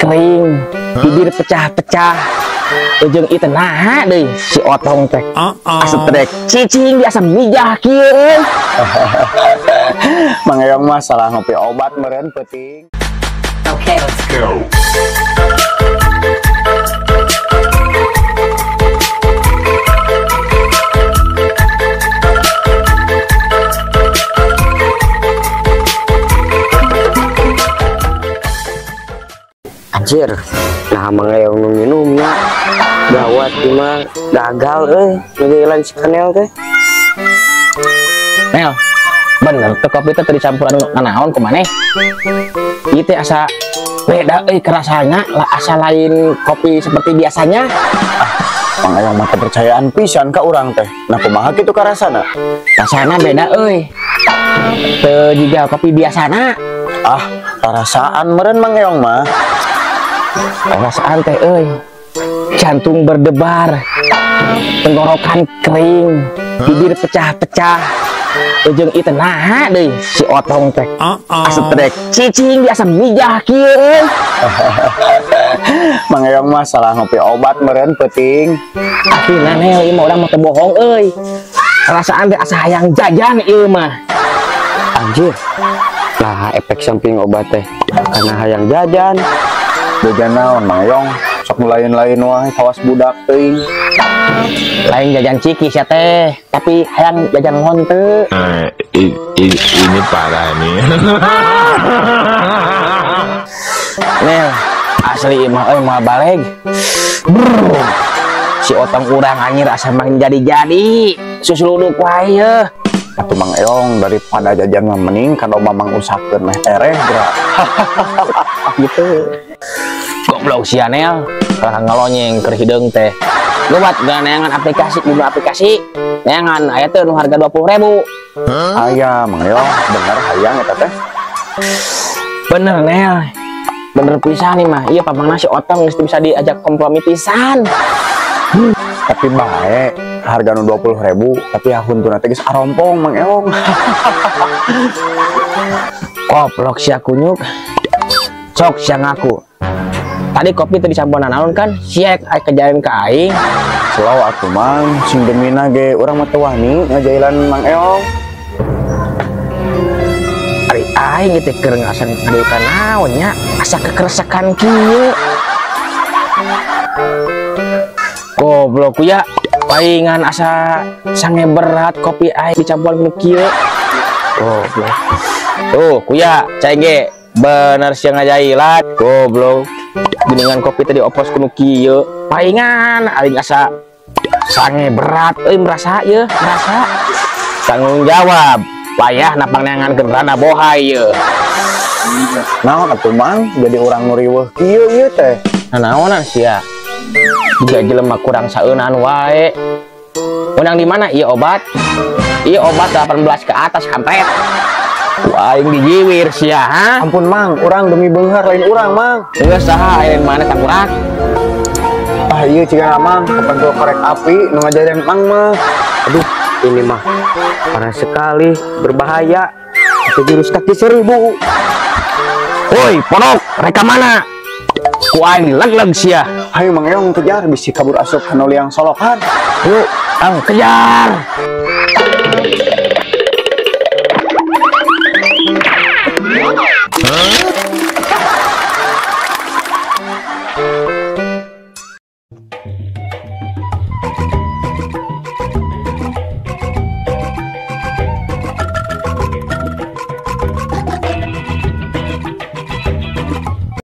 kering, bibir pecah-pecah, ujung itu nah deh si otong teh asetrek cicing di asam mijah kieu. Mang Eyong mah salah ngopi obat meureun peuting. Okay, let's go. Anjir, nah Mang Eyong minumnya gawat cuma gagal ngejailan si Kanel teh. Nel, bener tuh kopi teh tadi campuran nanaon kumaneh. Ieu teh asa beda kerasanya lah, asa lain kopi seperti biasanya. Mang Eyong mah kepercayaan pisan ka urang teh. Nah kumaha kitu karasana? Rasana beda teu juga kopi biasana. Ah, perasaan meureun Mang Eyong mah. Perasaan teh jantung berdebar, tenggorokan kering, bibir pecah-pecah, ujung itu nah deh si otong teh asetrek cicing di asam mijah kieu. Mang Eyong mah salah ngopi obat meureun peuting. Akhirna Nel ieu mah urang mah teu bohong perasaan teh asa hayang jajan ieu mah. Anjir, nah efek samping obat teh karena hayang jajan. Jajan naon Mang Eyong? Sok lain-lain wae kawas budak teuing. Lain jajan cikis ya teh, tapi hayang jajan ngon teu. Ini parah nih. Nel, asli imah mah baleg. Si otong urang anjir asa makin jadi-jadi. Susuluduk wae yeuh. Atuh Mang Eyong daripada jajan mah mending kada mamang usahakeun meh tereh geura. Gitu. Goblok si Nel, kalau ngelonyeng keur hideung teh. Lewat neangan aplikasi di aplikasi. Neangan aya teh nu harga 20.000. Aya Mang Eyong, bener hayang eta teh. Bener Nel. Bener pisan nih mah. Iya pamangna si otong geus bisa diajak kompromi pisan. Tapi bae harga nu 20.000 tapi hahuntuna teh geus arompong Mang Eyong. Goblok si akunyuk. Sok sia ngaku. Tadi kopi tadi campuran naon kan? Siek kejadian ka aing. Slow atuh Mang, sing demina ge urang mah teu wani ngajailan Mang Eyong. Ari aing teh keur ngasa ngadieukeun naon nya? Asa kekeresakan kieu. Goblok ya, paingan asa sange berat kopi aing dicampuran nu kieu. Goblok. Tuh, kuya, cai ge bener sia ngajailan. Goblok. Geningan kopi tadi opos kuno kieu paingan aing asa sange berat merasa ya merasa tanggung jawab payah napang neangankeun rada bohay ye. Naon atuh Mang jadi urang nu riweuh kieu ieu teh? Naonan sia juga jelema kurang saeunan wae. Undang di mana ieu obat? Ieu obat 18 ke atas kampret. Aing dijiwir sia ha. Ampun Mang, urang demi beunghar lain urang Mang. Geus saha aya mana Kang Urak? Ah ieu ciga Mang, kepentul korek api nu ngajarin Mang mah. Aduh, ini mah parah sekali, berbahaya. Itu jurus kaki 1000. Woi, ponok, reka mana? Ku aing leg-leg sia. Hayu Mang Eyong kejar bisi kabur asup hanu liang solokan. Yuk, ang kejar.